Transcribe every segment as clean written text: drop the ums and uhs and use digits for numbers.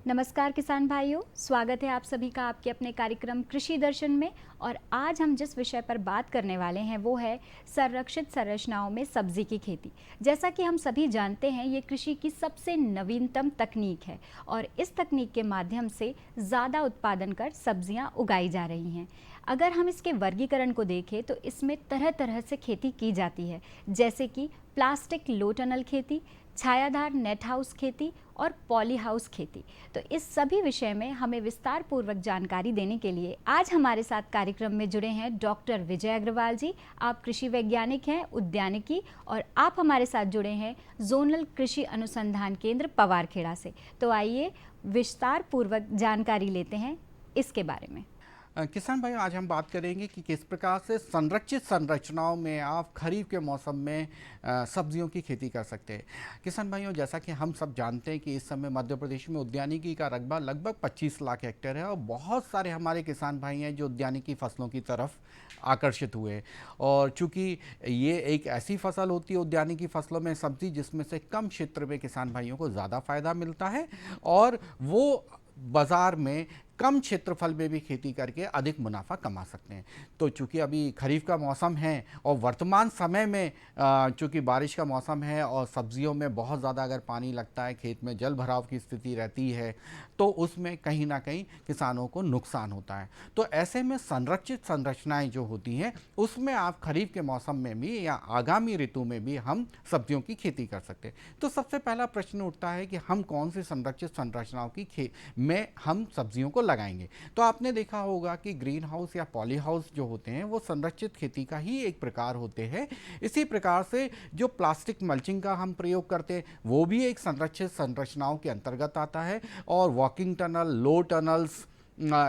नमस्कार किसान भाइयों, स्वागत है आप सभी का आपके अपने कार्यक्रम कृषि दर्शन में। और आज हम जिस विषय पर बात करने वाले हैं वो है संरक्षित संरचनाओं में सब्जी की खेती। जैसा कि हम सभी जानते हैं, ये कृषि की सबसे नवीनतम तकनीक है और इस तकनीक के माध्यम से ज़्यादा उत्पादन कर सब्जियां उगाई जा रही हैं। अगर हम इसके वर्गीकरण को देखें तो इसमें तरह तरह से खेती की जाती है, जैसे कि प्लास्टिक लो टनल खेती, छायादार नेट हाउस खेती और पॉली हाउस खेती। तो इस सभी विषय में हमें विस्तार पूर्वक जानकारी देने के लिए आज हमारे साथ कार्यक्रम में जुड़े हैं डॉक्टर विजय अग्रवाल जी। आप कृषि वैज्ञानिक हैं, उद्यानिकी, और आप हमारे साथ जुड़े हैं जोनल कृषि अनुसंधान केंद्र पवारखेड़ा से। तो आइए विस्तार पूर्वक जानकारी लेते हैं इसके बारे में। किसान भाइयों, आज हम बात करेंगे कि किस प्रकार से संरक्षित संरचनाओं में आप खरीफ के मौसम में सब्जियों की खेती कर सकते हैं। किसान भाइयों, जैसा कि हम सब जानते हैं कि इस समय मध्य प्रदेश में उद्यानिकी का रकबा लगभग 25 लाख हेक्टेयर है और बहुत सारे हमारे किसान भाई हैं जो उद्यानिकी फसलों की तरफ आकर्षित हुए। और चूंकि ये एक ऐसी फसल होती है उद्यानिकी फसलों में सब्जी जिसमें से कम क्षेत्र में किसान भाइयों को ज़्यादा फायदा मिलता है और वो बाज़ार में कम क्षेत्रफल में भी खेती करके अधिक मुनाफा कमा सकते हैं। तो चूंकि अभी खरीफ का मौसम है और वर्तमान समय में चूंकि बारिश का मौसम है और सब्जियों में बहुत ज़्यादा अगर पानी लगता है, खेत में जल भराव की स्थिति रहती है, तो उसमें कहीं ना कहीं किसानों को नुकसान होता है। तो ऐसे में संरक्षित संरचनाएं जो होती हैं उसमें आप खरीफ के मौसम में भी या आगामी ऋतु में भी हम सब्जियों की खेती कर सकते हैं। तो सबसे पहला प्रश्न उठता है कि हम कौन सी संरक्षित संरचनाओं की में हम सब्जियों को लगाएंगे। तो आपने देखा होगा कि ग्रीन हाउस या पॉली हाउस जो होते हैं वो संरक्षित खेती का ही एक प्रकार होते हैं। इसी प्रकार से जो प्लास्टिक मल्चिंग का हम प्रयोग करते हैं वो भी एक संरक्षित संरचनाओं के अंतर्गत आता है। और वॉकिंग टनल, लो टनल्स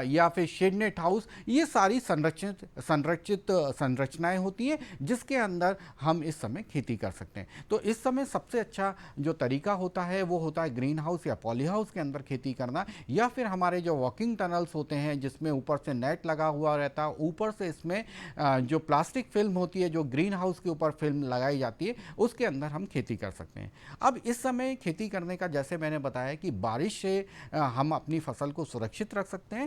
या फिर शेड नेट हाउस, ये सारी संरक्षित संरचनाएं होती हैं जिसके अंदर हम इस समय खेती कर सकते हैं। तो इस समय सबसे अच्छा जो तरीका होता है वो होता है ग्रीन हाउस या पॉली हाउस के अंदर खेती करना, या फिर हमारे जो वॉकिंग टनल्स होते हैं जिसमें ऊपर से नेट लगा हुआ रहता है, ऊपर से इसमें जो प्लास्टिक फिल्म होती है जो ग्रीन हाउस के ऊपर फिल्म लगाई जाती है उसके अंदर हम खेती कर सकते हैं। अब इस समय खेती करने का, जैसे मैंने बताया कि बारिश से हम अपनी फसल को सुरक्षित रख सकते हैं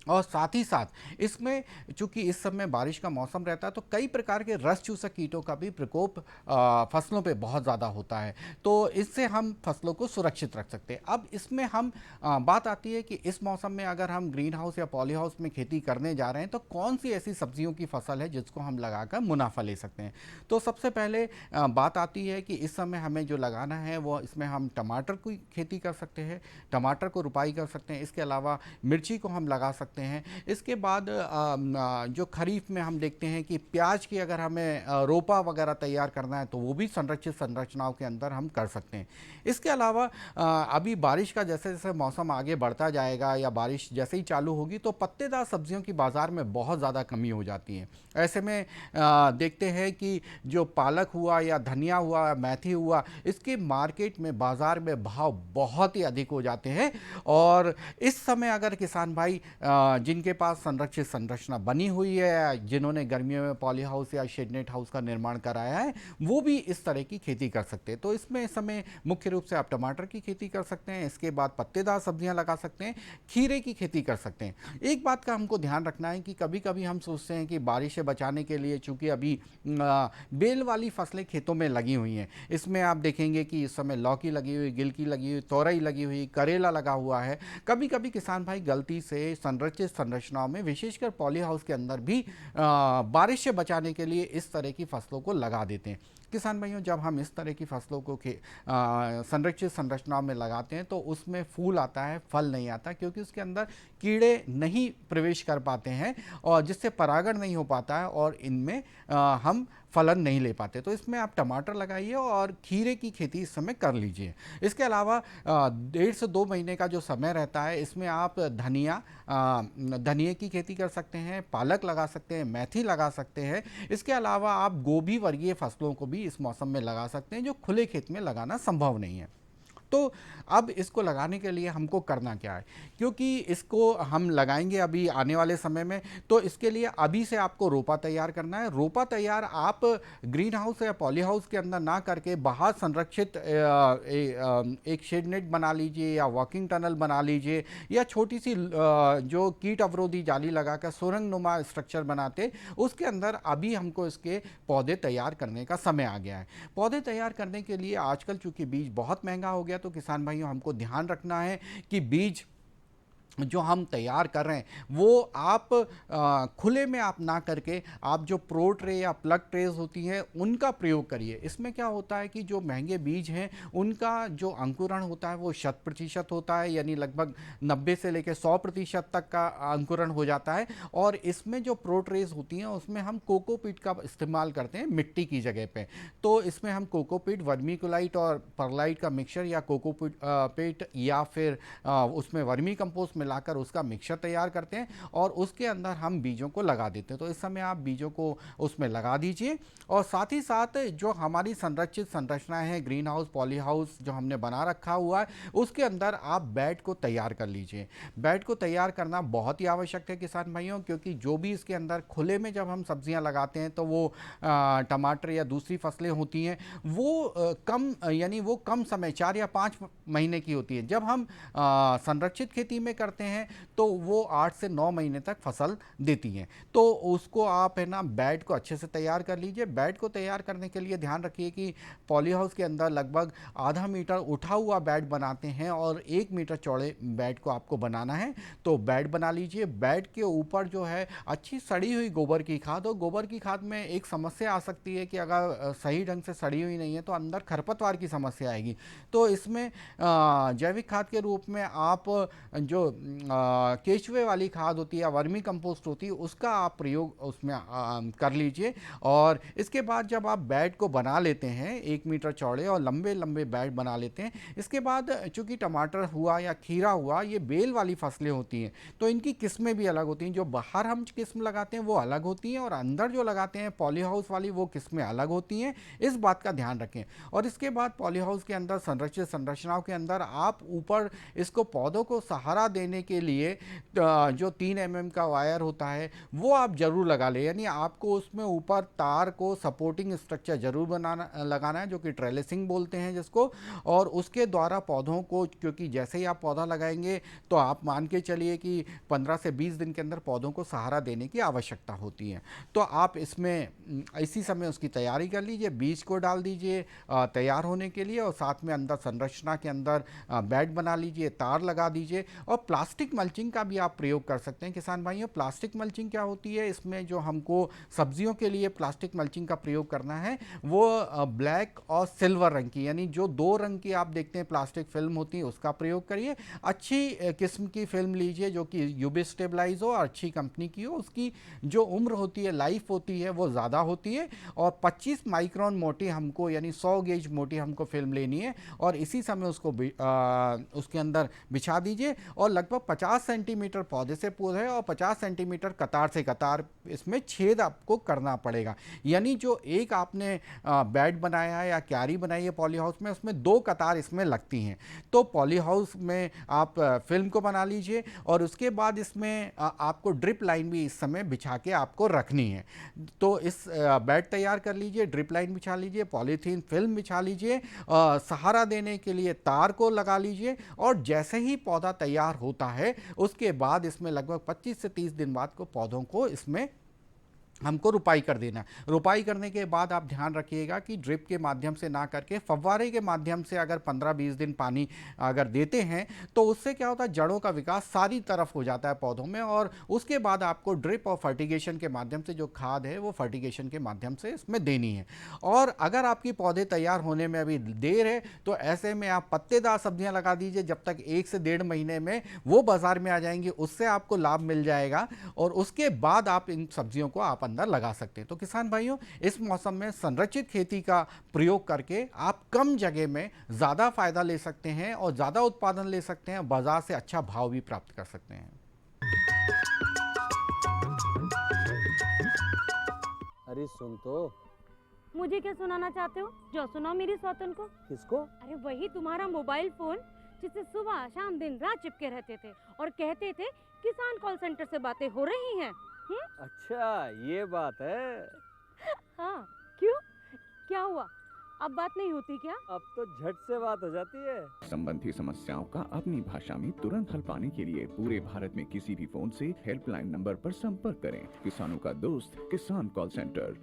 और साथ ही साथ इसमें चूंकि इस समय बारिश का मौसम रहता है तो कई प्रकार के रस चूसक कीटों का भी प्रकोप फसलों पे बहुत ज़्यादा होता है। तो इससे हम फसलों को सुरक्षित रख सकते हैं। अब इसमें हम बात आती है कि इस मौसम में अगर हम ग्रीन हाउस या पॉली हाउस में खेती करने जा रहे हैं तो कौन सी ऐसी सब्जियों की फसल है जिसको हम लगाकर मुनाफा ले सकते हैं। तो सबसे पहले बात आती है कि इस समय हमें जो लगाना है वो इसमें हम टमाटर की खेती कर सकते हैं, टमाटर को रुपाई कर सकते हैं। इसके अलावा मिर्ची को हम लगा सकते हैं। इसके बाद जो खरीफ में हम देखते हैं कि प्याज की अगर हमें रोपा वगैरह तैयार करना है तो वो भी संरक्षित संरचनाओं के अंदर हम कर सकते हैं। इसके अलावा अभी बारिश का जैसे जैसे मौसम आगे बढ़ता जाएगा या बारिश जैसे ही चालू होगी तो पत्तेदार सब्जियों की बाज़ार में बहुत ज़्यादा कमी हो जाती है। ऐसे में देखते हैं कि जो पालक हुआ या धनिया हुआ, मेथी हुआ, इसके मार्केट में बाज़ार में भाव बहुत ही अधिक हो जाते हैं। और इस समय अगर किसान भाई जिनके पास संरक्षित संरचना बनी हुई है, जिन्होंने गर्मियों में पॉली हाउस या शेडनेट हाउस का निर्माण कराया है, वो भी इस तरह की खेती कर सकते हैं। तो इसमें इस समय मुख्य रूप से आप टमाटर की खेती कर सकते हैं, इसके बाद पत्तेदार सब्जियां लगा सकते हैं, खीरे की खेती कर सकते हैं। एक बात का हमको ध्यान रखना है कि कभी कभी हम सोचते हैं कि बारिश से बचाने के लिए, चूंकि अभी बेल वाली फसलें खेतों में लगी हुई हैं, इसमें आप देखेंगे कि इस समय लौकी लगी हुई, गिलकी लगी हुई, तोरई लगी हुई, करेला लगा हुआ है। कभी कभी किसान भाई गलती से संरक्षित संरचनाओं में, विशेषकर पॉली हाउस के अंदर भी बारिश से बचाने के लिए इस तरह की फसलों को लगा देते हैं। किसान भाइयों, जब हम इस तरह की फसलों को संरक्षित संरचनाओं में लगाते हैं तो उसमें फूल आता है, फल नहीं आता, क्योंकि उसके अंदर कीड़े नहीं प्रवेश कर पाते हैं और जिससे परागण नहीं हो पाता है और इनमें हम फलन नहीं ले पाते। तो इसमें आप टमाटर लगाइए और खीरे की खेती इस समय कर लीजिए। इसके अलावा 1.5 से 2 महीने का जो समय रहता है इसमें आप धनिया की खेती कर सकते हैं, पालक लगा सकते हैं, मेथी लगा सकते हैं। इसके अलावा आप गोभी वर्गीय फसलों को भी इस मौसम में लगा सकते हैं जो खुले खेत में लगाना संभव नहीं है। तो अब इसको लगाने के लिए हमको करना क्या है, क्योंकि इसको हम लगाएंगे अभी आने वाले समय में, तो इसके लिए अभी से आपको रोपा तैयार करना है। रोपा तैयार आप ग्रीन हाउस या पॉली हाउस के अंदर ना करके बाहर संरक्षित एक शेड नेट बना लीजिए या वॉकिंग टनल बना लीजिए, या छोटी सी जो कीट अवरोधी जाली लगाकर सुरंग नुमा स्ट्रक्चर बनाते, उसके अंदर अभी हमको इसके पौधे तैयार करने का समय आ गया है। पौधे तैयार करने के लिए आजकल चूंकि बीज बहुत महंगा हो गया, तो किसान भाइयों हमको ध्यान रखना है कि बीज जो हम तैयार कर रहे हैं वो आप खुले में आप ना करके आप जो प्रो ट्रे या प्लग ट्रेज होती हैं उनका प्रयोग करिए। इसमें क्या होता है कि जो महंगे बीज हैं उनका जो अंकुरण होता है वो 100% होता है, यानी लगभग 90 से लेकर 100% तक का अंकुरण हो जाता है। और इसमें जो प्रो ट्रेज होती हैं उसमें हम कोकोपीट का इस्तेमाल करते हैं मिट्टी की जगह पे। तो इसमें हम कोकोपीट, वर्मीकुलाइट और परलाइट का मिक्सचर या कोकोपीट पेट या फिर उसमें वर्मी कंपोस्ट मिलाकर उसका मिक्सचर तैयार करते हैं और उसके अंदर हम बीजों को लगा देते हैं। तो इस समय आप बीजों को उसमें लगा दीजिए। और साथ ही साथ जो हमारी संरक्षित संरचनाएं हैं, ग्रीन हाउस, पॉली हाउस जो हमने बना रखा हुआ है, उसके अंदर आप बेड को तैयार कर लीजिए। बेड को तैयार करना बहुत ही आवश्यक है किसान भाइयों, क्योंकि जो भी इसके अंदर खुले में जब हम सब्जियां लगाते हैं तो वो टमाटर या दूसरी फसलें होती हैं वो कम समय 4 या 5 महीने की होती है। जब हम संरक्षित खेती में करते हैं तो वो 8 से 9 महीने तक फसल देती हैं। तो उसको आप है ना बेड को अच्छे से तैयार कर लीजिए। बेड को तैयार करने के लिए ध्यान रखिए कि पॉली हाउस के अंदर लगभग आधा मीटर उठा हुआ बेड बनाते हैं और 1 मीटर चौड़े बेड को आपको बनाना है। तो बेड बना लीजिए। बेड के ऊपर जो है अच्छी सड़ी हुई गोबर की खाद, और गोबर की खाद में एक समस्या आ सकती है कि अगर सही ढंग से सड़ी हुई नहीं है तो अंदर खरपतवार की समस्या आएगी। तो इसमें जैविक खाद के रूप में आप जो केचुए वाली खाद होती है या वर्मी कंपोस्ट होती है उसका आप प्रयोग उसमें कर लीजिए। और इसके बाद जब आप बेड को बना लेते हैं 1 मीटर चौड़े और लंबे लंबे बेड बना लेते हैं, इसके बाद चूंकि टमाटर हुआ या खीरा हुआ ये बेल वाली फसलें होती हैं तो इनकी किस्में भी अलग होती हैं। जो बाहर हम किस्म लगाते हैं वो अलग होती हैं और अंदर जो लगाते हैं पॉली हाउस वाली वो किस्में अलग होती हैं। इस बात का ध्यान रखें। और इसके बाद पॉली हाउस के अंदर संरक्षित संरचनाओं के अंदर आप ऊपर इसको पौधों को सहारा देने के लिए जो 3 mm का वायर होता है वो आप जरूर लगा लें। यानी आपको उसमें ऊपर तार को सपोर्टिंग स्ट्रक्चर जरूर लगाना है, जो कि ट्रेलिसिंग बोलते हैं जिसको। और उसके द्वारा पौधों को, क्योंकि जैसे ही आप पौधा लगाएंगे तो आप मान के चलिए कि 15 से 20 दिन के अंदर पौधों को सहारा देने की आवश्यकता होती है। तो आप इसमें इसी समय उसकी तैयारी कर लीजिए, बीज को डाल दीजिए तैयार होने के लिए, और साथ में अंदर संरचना के अंदर बेड बना लीजिए, तार लगा दीजिए। और प्लास्टिक मल्चिंग का भी आप प्रयोग कर सकते हैं किसान भाइयों। प्लास्टिक मल्चिंग क्या होती है, इसमें जो हमको सब्जियों के लिए प्लास्टिक मल्चिंग का प्रयोग करना है वो ब्लैक और सिल्वर रंग की, यानी जो 2 रंग की आप देखते हैं प्लास्टिक फिल्म होती है उसका प्रयोग करिए। अच्छी किस्म की फिल्म लीजिए जो कि यूवी स्टेबलाइज हो, अच्छी कंपनी की हो, उसकी जो उम्र होती है, लाइफ होती है वो ज़्यादा होती है। और 25 माइक्रोन मोटी हमको, यानी 100 गेज मोटी हमको फिल्म लेनी है और इसी समय उसको उसके अंदर बिछा दीजिए। और लगभग 50 सेंटीमीटर पौधे से पौधे और 50 सेंटीमीटर कतार से कतार इसमें छेद आपको करना पड़ेगा। यानी जो एक आपने बेड बनाया है या क्यारी बनाई है पॉली हाउस में, उसमें 2 कतार इसमें लगती हैं। तो पॉली हाउस में आप फिल्म को बना लीजिए और उसके बाद इसमें आपको ड्रिप लाइन भी इस समय बिछा के आपको रखनी है। तो इस बेड तैयार कर लीजिए, ड्रिप लाइन बिछा लीजिए, पॉलीथीन फिल्म बिछा लीजिए, सहारा देने के लिए तार को लगा लीजिए। और जैसे ही पौधा तैयार होता है उसके बाद इसमें लगभग 25 से 30 दिन बाद को पौधों को इसमें हमको रुपाई कर देना। रुपाई करने के बाद आप ध्यान रखिएगा कि ड्रिप के माध्यम से ना करके फव्वारे के माध्यम से अगर 15-20 दिन पानी अगर देते हैं तो उससे क्या होता है, जड़ों का विकास सारी तरफ हो जाता है पौधों में। और उसके बाद आपको ड्रिप और फर्टिगेशन के माध्यम से जो खाद है वो फर्टिगेशन के माध्यम से इसमें देनी है। और अगर आपकी पौधे तैयार होने में अभी देर है तो ऐसे में आप पत्तेदार सब्जियां लगा दीजिए, जब तक 1 से 1.5 महीने में वो बाजार में आ जाएंगी, उससे आपको लाभ मिल जाएगा। और उसके बाद आप इन सब्जियों को आप अंदर लगा सकते हैं। तो किसान भाइयों, इस मौसम में संरक्षित खेती का प्रयोग करके आप कम जगह में ज्यादा फायदा ले सकते हैं और ज्यादा उत्पादन ले सकते हैं, बाजार से अच्छा भाव भी प्राप्त कर सकते हैं। अरे सुन तो, मुझे क्या सुनाना चाहते हो? जो सुनाओ मेरी सौतन को। किसको? अरे वही तुम्हारा मोबाइल फोन जिससे सुबह शाम दिन रात चिपके रहते थे और कहते थे किसान कॉल सेंटर से बातें हो रही हैं। अच्छा ये बात है। हाँ, क्यों? क्या हुआ? अब बात नहीं होती क्या? अब तो झट से बात हो जाती है। संबंधी समस्याओं का अपनी भाषा में तुरंत हल पाने के लिए पूरे भारत में किसी भी फोन से हेल्पलाइन नंबर पर संपर्क करें। किसानों का दोस्त किसान कॉल सेंटर।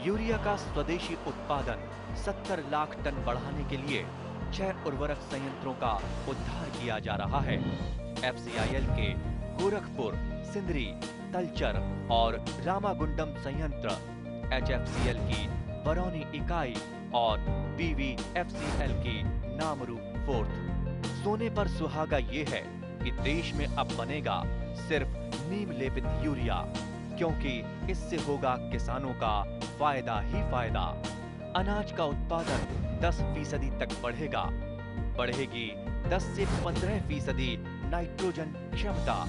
यूरिया का स्वदेशी उत्पादन 70 लाख टन बढ़ाने के लिए 6 उर्वरक संयंत्रों का उद्धार किया जा रहा है। FCIL के गोरखपुर, सिंदरी, तलचर और रामागुंडम संयंत्र, HFCL की बरौनी इकाई और BVFCL की नामरू फोर्थ। सोने पर सुहागा ये है कि देश में अब बनेगा सिर्फ नीम लेपित यूरिया, क्योंकि इससे होगा किसानों का फायदा ही फायदा। अनाज का उत्पादन 10% तक बढ़ेगा। बढ़ेगी 10 से 15% नाइट्रोजन क्षमता।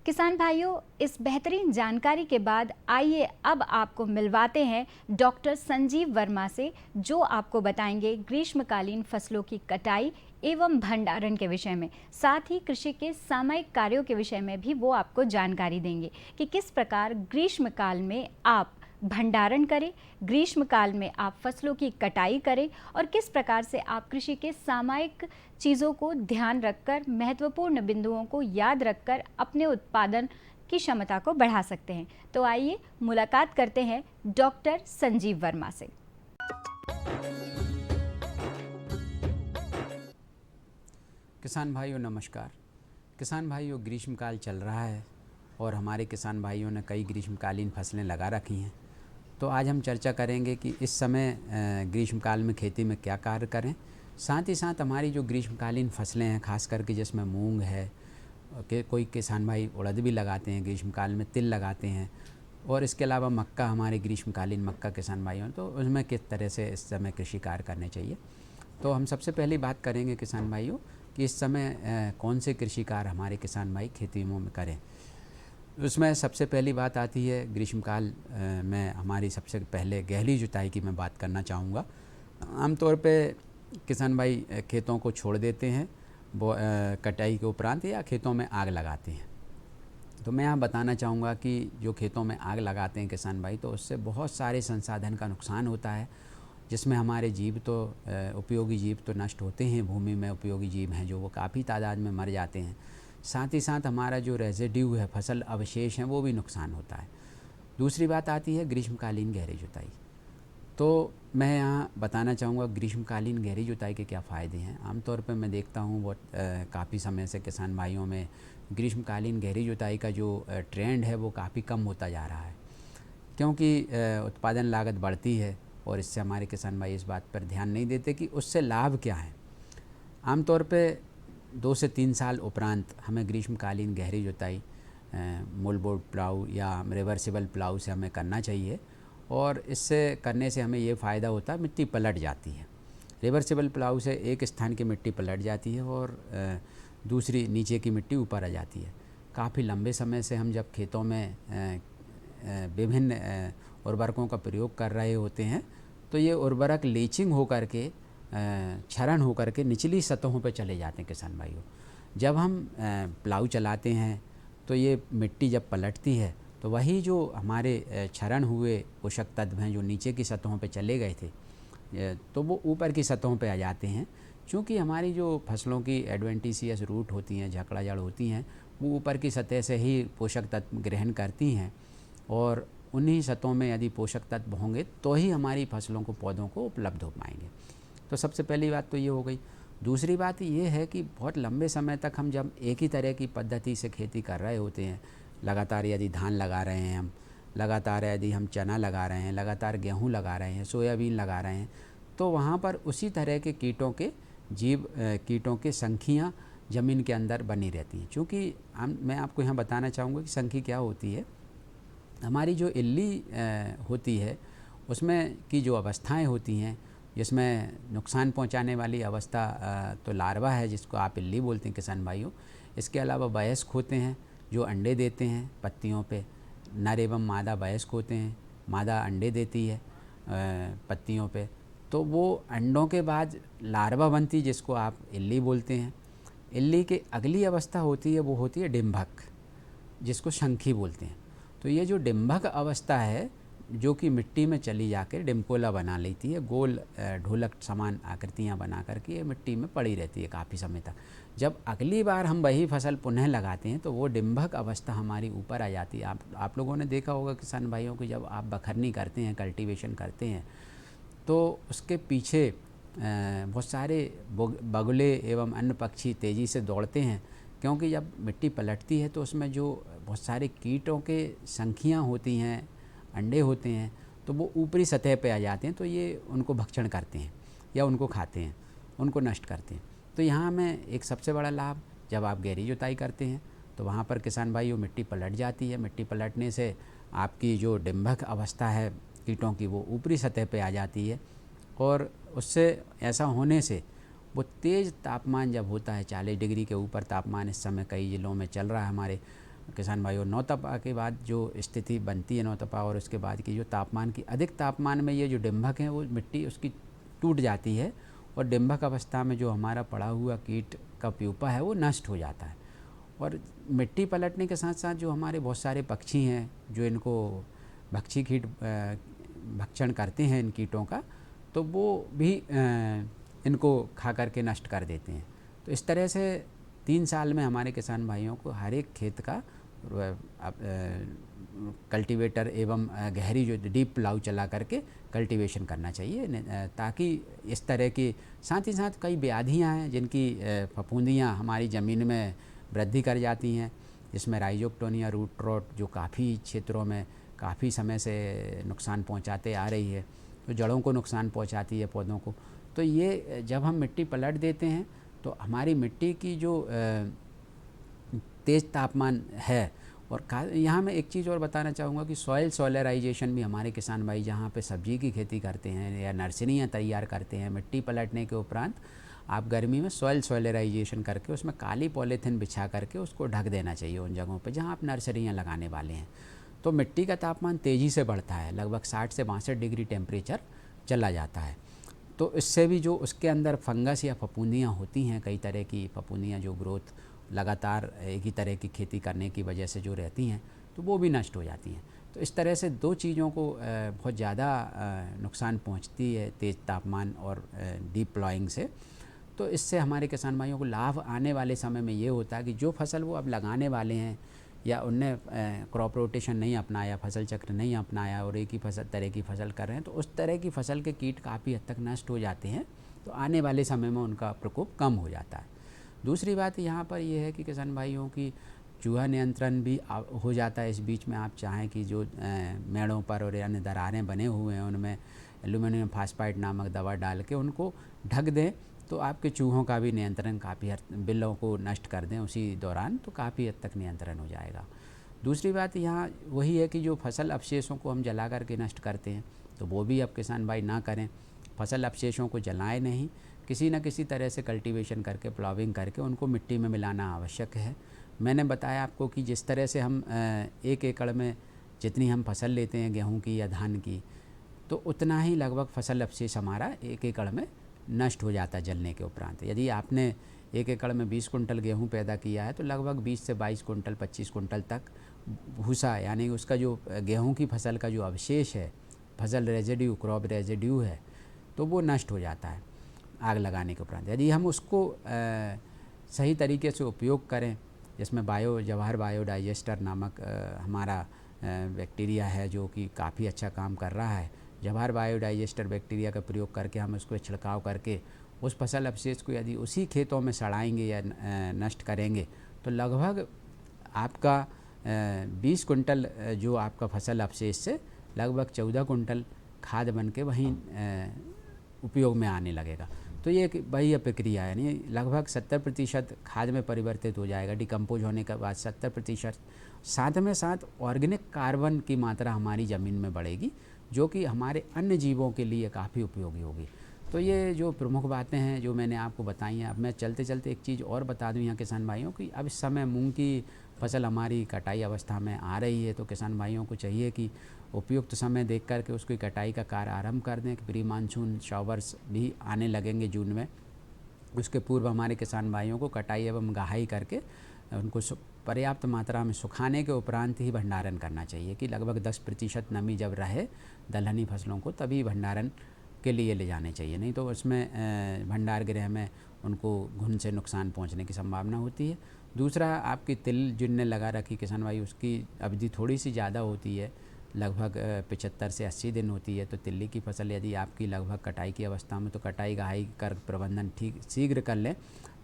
किसान भाइयों, इस बेहतरीन जानकारी के बाद आइए अब आपको मिलवाते हैं डॉक्टर संजीव वर्मा से, जो आपको बताएंगे ग्रीष्मकालीन फसलों की कटाई एवं भंडारण के विषय में। साथ ही कृषि के सामयिक कार्यों के विषय में भी वो आपको जानकारी देंगे कि किस प्रकार ग्रीष्मकाल में आप भंडारण करें, ग्रीष्मकाल में आप फसलों की कटाई करें और किस प्रकार से आप कृषि के सामयिक चीज़ों को ध्यान रखकर, महत्वपूर्ण बिंदुओं को याद रखकर अपने उत्पादन की क्षमता को बढ़ा सकते हैं। तो आइए मुलाकात करते हैं डॉक्टर संजीव वर्मा से। किसान भाइयों नमस्कार। किसान भाइयों, ग्रीष्मकाल चल रहा है और हमारे किसान भाइयों ने कई ग्रीष्मकालीन फसलें लगा रखी हैं। तो आज हम चर्चा करेंगे कि इस समय ग्रीष्मकाल में खेती में क्या कार्य करें। साथ ही साथ हमारी जो ग्रीष्मकालीन फसलें हैं, खास करके जिसमें मूंग है, कोई किसान भाई उड़द भी लगाते हैं, ग्रीष्मकाल में तिल लगाते हैं, और इसके अलावा मक्का, हमारे ग्रीष्मकालीन मक्का किसान भाइयों, तो उसमें किस तरह से इस समय कृषि कार्य करने चाहिए। तो हम सबसे पहले बात करेंगे किसान भाइयों कि इस समय कौन से कृषि कार्य हमारे किसान भाई खेती में करें। उसमें सबसे पहली बात आती है ग्रीष्मकाल में हमारी सबसे पहले गहरी जुताई की मैं बात करना चाहूँगा। आमतौर पे किसान भाई खेतों को छोड़ देते हैं कटाई के उपरांत या खेतों में आग लगाते हैं। तो मैं यहाँ बताना चाहूँगा कि जो खेतों में आग लगाते हैं किसान भाई, तो उससे बहुत सारे संसाधन का नुकसान होता है, जिसमें हमारे जीव तो उपयोगी जीव तो नष्ट होते हैं, भूमि में उपयोगी जीव हैं जो वो काफ़ी तादाद में मर जाते हैं। साथ ही साथ हमारा जो रेजिड्यू है, फसल अवशेष हैं, वो भी नुकसान होता है। दूसरी बात आती है ग्रीष्मकालीन गहरी जुताई। तो मैं यहाँ बताना चाहूँगा ग्रीष्मकालीन गहरी जुताई के क्या फ़ायदे हैं। आमतौर पर मैं देखता हूँ बहुत काफ़ी समय से किसान भाइयों में ग्रीष्मकालीन गहरी जुताई का जो ट्रेंड है वो काफ़ी कम होता जा रहा है, क्योंकि उत्पादन लागत बढ़ती है और इससे हमारे किसान भाई इस बात पर ध्यान नहीं देते कि उससे लाभ क्या है। आमतौर पे 2 से 3 साल उपरांत हमें ग्रीष्मकालीन गहरी जुताई मूलबोर्ड प्लाऊ या रिवर्सिबल प्लाऊ से हमें करना चाहिए, और इससे करने से हमें ये फ़ायदा होता है, मिट्टी पलट जाती है। रिवर्सिबल प्लाऊ से एक स्थान की मिट्टी पलट जाती है और दूसरी नीचे की मिट्टी ऊपर आ जाती है। काफ़ी लंबे समय से हम जब खेतों में विभिन्न उर्वरकों का प्रयोग कर रहे होते हैं, तो ये उर्वरक लीचिंग होकर के क्षरण होकर के निचली सतहों पर चले जाते हैं किसान भाइयों। जब हम प्लाऊ चलाते हैं तो ये मिट्टी जब पलटती है तो वही जो हमारे क्षरण हुए पोषक तत्व हैं जो नीचे की सतहों पे चले गए थे, तो वो ऊपर की सतहों पे आ जाते हैं। क्योंकि हमारी जो फसलों की एडवेंटिशियस रूट होती हैं, झकड़ा जड़ होती हैं, वो ऊपर की सतह से ही पोषक तत्व ग्रहण करती हैं, और उन्हीं सतहों में यदि पोषक तत्व होंगे तो ही हमारी फसलों को, पौधों को उपलब्ध हो पाएंगे। तो सबसे पहली बात तो ये हो गई। दूसरी बात ये है कि बहुत लंबे समय तक हम जब एक ही तरह की पद्धति से खेती कर रहे होते हैं, लगातार यदि धान लगा रहे हैं हम, लगातार यदि हम चना लगा रहे हैं, लगातार गेहूँ लगा रहे हैं, सोयाबीन लगा रहे हैं, तो वहाँ पर उसी तरह के कीटों के संख्या ज़मीन के अंदर बनी रहती हैं। चूँकि मैं आपको यहाँ बताना चाहूँगा कि संख्या क्या होती है। हमारी जो इल्ली होती है उसमें की जो अवस्थाएं होती हैं जिसमें नुकसान पहुंचाने वाली अवस्था तो लार्वा है, जिसको आप इल्ली बोलते हैं किसान भाइयों। इसके अलावा वयस्क होते हैं जो अंडे देते हैं पत्तियों पे। नर एवं मादा वयस्क होते हैं, मादा अंडे देती है पत्तियों पे। तो वो अंडों के बाद लार्वा बनती, जिसको आप इल्ली बोलते हैं। इल्ली की अगली अवस्था होती है वो होती है डिंभक, जिसको शंखी बोलते हैं। तो ये जो डिंभक अवस्था है, जो कि मिट्टी में चली जाकर डिम्कोला बना लेती है, गोल ढोलक समान आकृतियाँ बना करके ये मिट्टी में पड़ी रहती है काफ़ी समय तक। जब अगली बार हम वही फसल पुनः लगाते हैं तो वो डिंभक अवस्था हमारी ऊपर आ जाती है। आप लोगों ने देखा होगा किसान भाइयों को, जब आप बखरनी करते हैं, कल्टीवेशन करते हैं, तो उसके पीछे बहुत सारे बगुले एवं अन्य पक्षी तेज़ी से दौड़ते हैं, क्योंकि जब मिट्टी पलटती है तो उसमें जो बहुत सारे कीटों के संख्याँ होती हैं, अंडे होते हैं, तो वो ऊपरी सतह पे आ जाते हैं। तो ये उनको भक्षण करते हैं या उनको खाते हैं, उनको नष्ट करते हैं। तो यहाँ में एक सबसे बड़ा लाभ, जब आप गहरी जुताई करते हैं तो वहाँ पर किसान भाइयों मिट्टी पलट जाती है। मिट्टी पलटने से आपकी जो डिंभक अवस्था है कीटों की, वो ऊपरी सतह पे आ जाती है। और उससे ऐसा होने से वो तेज़ तापमान जब होता है, 40 डिग्री के ऊपर तापमान इस समय कई ज़िलों में चल रहा है हमारे किसान भाइयों। नौतपा के बाद जो स्थिति बनती है, नौतपा और उसके बाद की जो तापमान की अधिक तापमान में ये जो डिंभक है वो मिट्टी उसकी टूट जाती है, और डिंभक अवस्था में जो हमारा पड़ा हुआ कीट का प्यूपा है वो नष्ट हो जाता है। और मिट्टी पलटने के साथ साथ जो हमारे बहुत सारे पक्षी हैं जो इनको भक्षी कीट भक्षण करते हैं इन कीटों का, तो वो भी इनको खा करके नष्ट कर देते हैं। तो इस तरह से 3 साल में हमारे किसान भाइयों को हर एक खेत का कल्टीवेटर एवं गहरी जो डीप प्लाउ चला करके कल्टीवेशन करना चाहिए, ताकि इस तरह की, साथ ही साथ कई व्याधियाँ हैं जिनकी फफूंदियाँ हमारी ज़मीन में वृद्धि कर जाती हैं, जिसमें राइजोक्टोनिया रूट रॉट जो काफ़ी क्षेत्रों में काफ़ी समय से नुकसान पहुंचाते आ रही है, तो जड़ों को नुकसान पहुंचाती है पौधों को। तो ये जब हम मिट्टी पलट देते हैं तो हमारी मिट्टी की जो तेज़ तापमान है, और यहाँ मैं एक चीज़ और बताना चाहूँगा कि सॉइल सोलराइजेशन भी हमारे किसान भाई जहाँ पे सब्जी की खेती करते हैं या नर्सरियाँ तैयार करते हैं, मिट्टी पलटने के उपरांत आप गर्मी में सॉइल सोलराइजेशन करके उसमें काली पॉलीथीन बिछा करके उसको ढक देना चाहिए उन जगहों पे जहाँ आप नर्सरियाँ लगाने वाले हैं। तो मिट्टी का तापमान तेज़ी से बढ़ता है, लगभग 60 से 62 डिग्री टेम्परेचर चला जाता है। तो इससे भी जो उसके अंदर फंगस या फफूंदियाँ होती हैं, कई तरह की फफूंदियाँ जो ग्रोथ लगातार एक ही तरह की खेती करने की वजह से जो रहती हैं, तो वो भी नष्ट हो जाती हैं। तो इस तरह से 2 चीज़ों को बहुत ज़्यादा नुकसान पहुंचती है तेज़ तापमान और डीप प्लॉइंग से। तो इससे हमारे किसान भाइयों को लाभ आने वाले समय में ये होता है कि जो फसल वो अब लगाने वाले हैं या उनने क्रॉप रोटेशन नहीं अपनाया, फसल चक्र नहीं अपनाया और एक ही तरह की फसल कर रहे हैं, तो उस तरह की फसल के कीट काफ़ी हद तक नष्ट हो जाते हैं। तो आने वाले समय में उनका प्रकोप कम हो जाता है। दूसरी बात यहाँ पर यह है कि किसान भाइयों की चूहा नियंत्रण भी हो जाता है। इस बीच में आप चाहें कि जो मेड़ों पर और अन्य दरारें बने हुए हैं उनमें एल्यूमिनियम फास्फाइड नामक दवा डाल के उनको ढक दें, तो आपके चूहों का भी नियंत्रण काफ़ी बिलों को नष्ट कर दें उसी दौरान, तो काफ़ी हद तक नियंत्रण हो जाएगा। दूसरी बात यहाँ वही है कि जो फसल अवशेषों को हम जला करके नष्ट करते हैं, तो वो भी अब किसान भाई ना करें। फसल अवशेषों को जलाएं नहीं, किसी न किसी तरह से कल्टीवेशन करके, प्लाविंग करके उनको मिट्टी में मिलाना आवश्यक है। मैंने बताया आपको कि जिस तरह से हम 1 एकड़ में जितनी हम फसल लेते हैं गेहूँ की या धान की, तो उतना ही लगभग फसल अवशेष हमारा 1 एकड़ में नष्ट हो जाता है जलने के उपरांत। यदि आपने 1 एकड़ में 20 कुंटल गेहूँ पैदा किया है, तो लगभग 20 से 22 कुंटल 25 कुंटल तक भूसा, यानी उसका जो गेहूँ की फसल का जो अवशेष है, फसल रेजिड्यू, क्रॉप रेजिड्यू है, तो वो नष्ट हो जाता है आग लगाने के उपरांत। यदि हम उसको सही तरीके से उपयोग करें, जिसमें जवाहर बायोडाइजेस्टर नामक हमारा बैक्टीरिया है जो कि काफ़ी अच्छा काम कर रहा है, जवाहर बायोडाइजेस्टर बैक्टीरिया का प्रयोग करके हम उसको छिड़काव करके उस फसल अवशेष को यदि उसी खेतों में सड़ाएंगे या नष्ट करेंगे, तो लगभग आपका 20 कुंटल जो आपका फसल अवशेष से लगभग 14 कुंटल खाद बन के वहीं उपयोग में आने लगेगा। तो ये एक बाह्य प्रक्रिया है, यानी लगभग 70% खाद में परिवर्तित हो जाएगा डिकम्पोज होने के बाद 70%। साथ में साथ ऑर्गेनिक कार्बन की मात्रा हमारी ज़मीन में बढ़ेगी, जो कि हमारे अन्य जीवों के लिए काफ़ी उपयोगी होगी। तो ये जो प्रमुख बातें हैं जो मैंने आपको बताई हैं। अब मैं चलते चलते एक चीज़ और बता दूं यहाँ किसान भाइयों की, अब इस समय मूंग की फसल हमारी कटाई अवस्था में आ रही है, तो किसान भाइयों को चाहिए कि उपयुक्त समय देख कर के उसकी कटाई का कार्य आरंभ कर दें। कि प्री मानसून शॉवर्स भी आने लगेंगे जून में, उसके पूर्व हमारे किसान भाइयों को कटाई एवं गहाई करके उनको पर्याप्त मात्रा में सुखाने के उपरांत ही भंडारण करना चाहिए कि लगभग 10% नमी जब रहे दलहनी फसलों को तभी भंडारण के लिए ले जाने चाहिए, नहीं तो उसमें भंडार गृह में उनको घुन से नुकसान पहुंचने की संभावना होती है। दूसरा, आपकी तिल जिनने लगा रखी किसान भाई, उसकी अवधि थोड़ी सी ज़्यादा होती है, लगभग 75 से 80 दिन होती है। तो तिल्ली की फसल यदि आपकी लगभग कटाई की अवस्था में, तो कटाई गहाई कर प्रबंधन ठीक शीघ्र कर लें,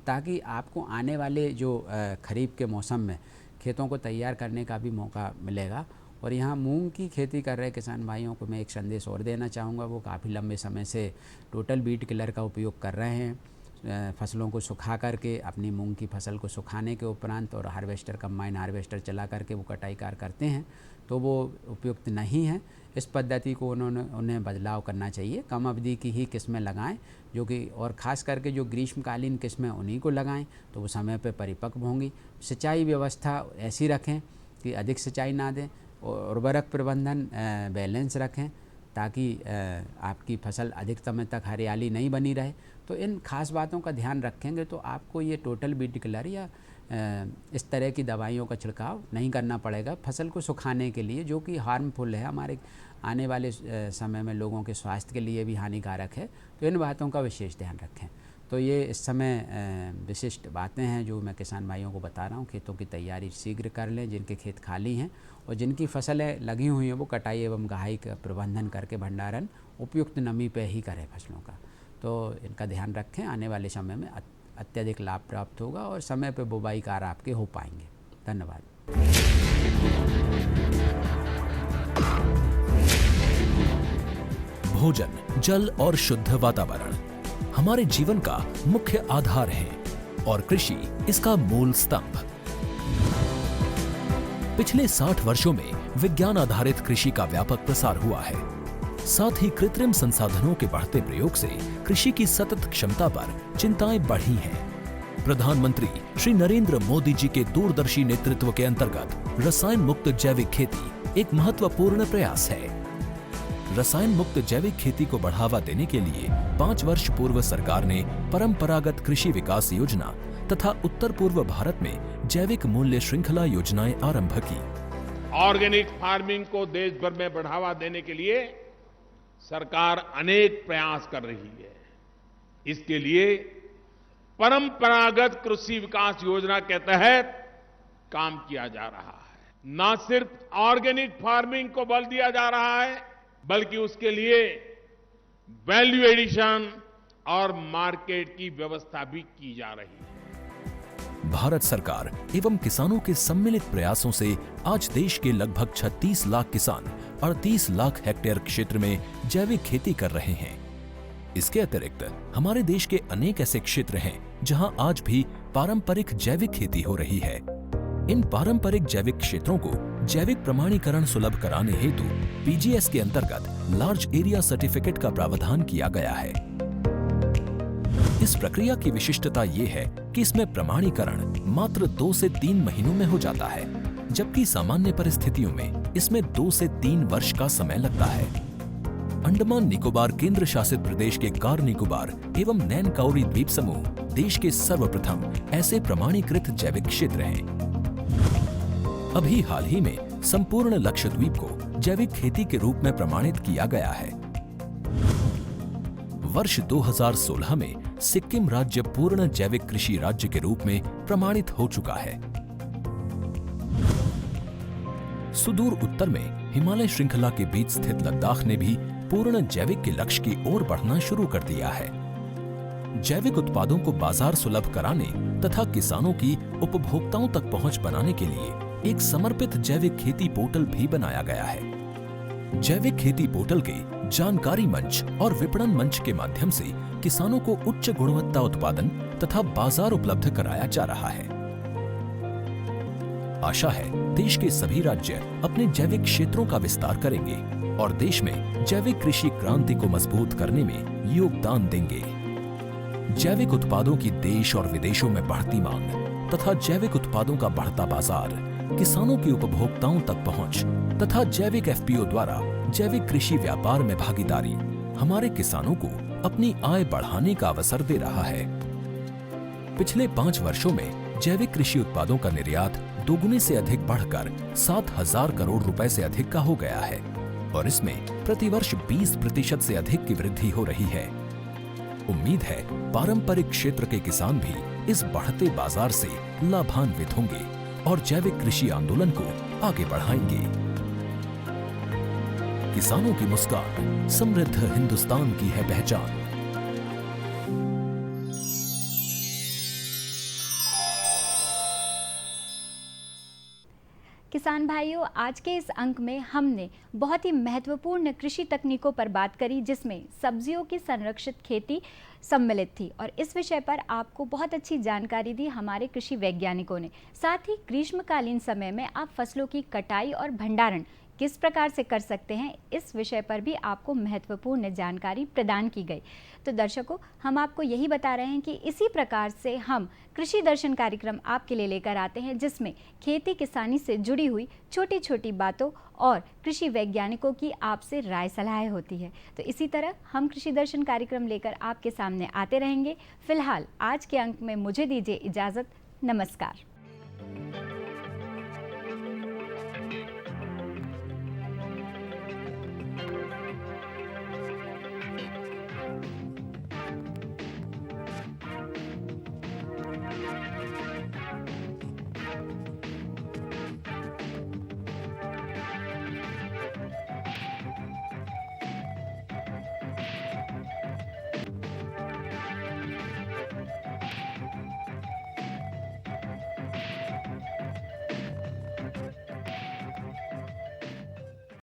ताकि आपको आने वाले जो खरीफ के मौसम में खेतों को तैयार करने का भी मौका मिलेगा। और यहाँ मूंग की खेती कर रहे किसान भाइयों को मैं एक संदेश और देना चाहूँगा। वो काफ़ी लंबे समय से टोटल वीड किलर का उपयोग कर रहे हैं, फसलों को सुखा करके अपनी मूंग की फसल को सुखाने के उपरांत और हार्वेस्टर कंबाइन हार्वेस्टर चला करके वो कटाई कार्य करते हैं, तो वो उपयुक्त नहीं है। इस पद्धति को उन्हें बदलाव करना चाहिए। कम अवधि की ही किस्में लगाएं, जो कि और ख़ास करके जो ग्रीष्मकालीन किस्में उन्हीं को लगाएं, तो वो समय पर परिपक्व होंगी। सिंचाई व्यवस्था ऐसी रखें कि अधिक सिंचाई ना दें, उर्वरक प्रबंधन बैलेंस रखें, ताकि आपकी फसल अधिक समय तक हरियाली नहीं बनी रहे। तो इन खास बातों का ध्यान रखेंगे तो आपको ये टोटल वीड किलर या इस तरह की दवाइयों का छिड़काव नहीं करना पड़ेगा फसल को सुखाने के लिए, जो कि हार्मफुल है, हमारे आने वाले समय में लोगों के स्वास्थ्य के लिए भी हानिकारक है। तो इन बातों का विशेष ध्यान रखें। तो ये इस समय विशिष्ट बातें हैं जो मैं किसान भाइयों को बता रहा हूँ। खेतों की तैयारी शीघ्र कर लें, जिनके खेत खाली हैं और जिनकी फसलें लगी हुई हैं वो कटाई एवं गहाई का प्रबंधन करके भंडारण उपयुक्त नमी पे ही करें फसलों का। तो इनका ध्यान रखें, आने वाले समय में अत्यधिक लाभ प्राप्त होगा और समय पे बुवाई कार्य आपके हो पाएंगे। धन्यवाद। भोजन, जल और शुद्ध वातावरण हमारे जीवन का मुख्य आधार है और कृषि इसका मूल स्तंभ। पिछले 60 वर्षों में विज्ञान आधारित कृषि का व्यापक प्रसार हुआ है। साथ ही कृत्रिम संसाधनों के बढ़ते प्रयोग से कृषि की सतत क्षमता पर चिंताएं बढ़ी हैं। प्रधानमंत्री श्री नरेंद्र मोदी जी के दूरदर्शी नेतृत्व के अंतर्गत रसायन मुक्त जैविक खेती एक महत्वपूर्ण प्रयास है। रसायन मुक्त जैविक खेती को बढ़ावा देने के लिए 5 वर्ष पूर्व सरकार ने परंपरागत कृषि विकास योजना तथा उत्तर पूर्व भारत में जैविक मूल्य श्रृंखला योजनाएं आरंभ की। ऑर्गेनिक फार्मिंग को देश भर में बढ़ावा देने के लिए सरकार अनेक प्रयास कर रही है। इसके लिए परंपरागत कृषि विकास योजना के तहत काम किया जा रहा है। न सिर्फ ऑर्गेनिक फार्मिंग को बल दिया जा रहा है, बल्कि उसके लिए वैल्यू एडिशन और मार्केट की व्यवस्था भी की जा रही है। भारत सरकार एवं किसानों के सम्मिलित प्रयासों से आज देश के लगभग 36 लाख किसान 38 लाख हेक्टेयर क्षेत्र में जैविक खेती कर रहे हैं। इसके अतिरिक्त हमारे देश के अनेक ऐसे क्षेत्र हैं जहां आज भी पारंपरिक जैविक खेती हो रही है। इन पारंपरिक जैविक क्षेत्रों को जैविक प्रमाणीकरण सुलभ कराने हेतु पीजीएस के अंतर्गत लार्ज एरिया सर्टिफिकेट का प्रावधान किया गया है। इस प्रक्रिया की विशिष्टता ये है कि इसमें प्रमाणीकरण मात्र 2 से 3 महीनों में हो जाता है, जबकि सामान्य परिस्थितियों में इसमें 2 से 3 वर्ष का समय लगता है। अंडमान निकोबार केंद्र शासित प्रदेश के कार निकोबार एवं नैन काउरी द्वीप समूह देश के सर्वप्रथम ऐसे प्रमाणीकृत जैविक क्षेत्र हैं। अभी हाल ही में संपूर्ण लक्षद्वीप को जैविक खेती के रूप में प्रमाणित किया गया है। वर्ष 2016 में सिक्किम राज्य पूर्ण जैविक कृषि राज्य के रूप में प्रमाणित हो चुका है। सुदूर उत्तर में हिमालय श्रृंखला के बीच स्थित लद्दाख ने भी पूर्ण जैविक के लक्ष्य की ओर बढ़ना शुरू कर दिया है। जैविक उत्पादों को बाजार सुलभ कराने तथा किसानों की उपभोक्ताओं तक पहुंच बनाने के लिए एक समर्पित जैविक खेती पोर्टल भी बनाया गया है। जैविक खेती पोर्टल के जानकारी मंच और विपणन मंच के माध्यम से किसानों को उच्च गुणवत्ता उत्पादन तथा बाजार उपलब्ध कराया जा रहा है। आशा है देश के सभी राज्य अपने जैविक क्षेत्रों का विस्तार करेंगे और देश में जैविक कृषि क्रांति को मजबूत करने में योगदान देंगे। जैविक उत्पादों की देश और विदेशों में बढ़ती मांग तथा जैविक उत्पादों का बढ़ता बाजार, किसानों की उपभोक्ताओं तक पहुंच तथा जैविक एफपीओ द्वारा जैविक कृषि व्यापार में भागीदारी हमारे किसानों को अपनी आय बढ़ाने का अवसर दे रहा है। पिछले 5 वर्षों में जैविक कृषि उत्पादों का निर्यात दोगुने से अधिक बढ़कर 7,000 करोड़ रुपए से अधिक का हो गया है और इसमें प्रतिवर्ष 20% से अधिक की वृद्धि हो रही है। उम्मीद है पारंपरिक क्षेत्र के किसान भी इस बढ़ते बाजार से लाभान्वित होंगे और जैविक कृषि आंदोलन को आगे बढ़ाएंगे। किसानों की मुस्कान समृद्ध हिंदुस्तान की है पहचान। किसान भाइयों, आज के इस अंक में हमने बहुत ही महत्वपूर्ण कृषि तकनीकों पर बात करी, जिसमें सब्जियों की संरक्षित खेती सम्मिलित थी और इस विषय पर आपको बहुत अच्छी जानकारी दी हमारे कृषि वैज्ञानिकों ने। साथ ही ग्रीष्मकालीन समय में आप फसलों की कटाई और भंडारण किस प्रकार से कर सकते हैं, इस विषय पर भी आपको महत्वपूर्ण जानकारी प्रदान की गई। तो दर्शकों, हम आपको यही बता रहे हैं कि इसी प्रकार से हम कृषि दर्शन कार्यक्रम आपके लिए लेकर आते हैं, जिसमें खेती किसानी से जुड़ी हुई छोटी छोटी बातों और कृषि वैज्ञानिकों की आपसे राय सलाहें होती है। तो इसी तरह हम कृषि दर्शन कार्यक्रम लेकर आपके सामने आते रहेंगे। फिलहाल आज के अंक में मुझे दीजिए इजाज़त। नमस्कार।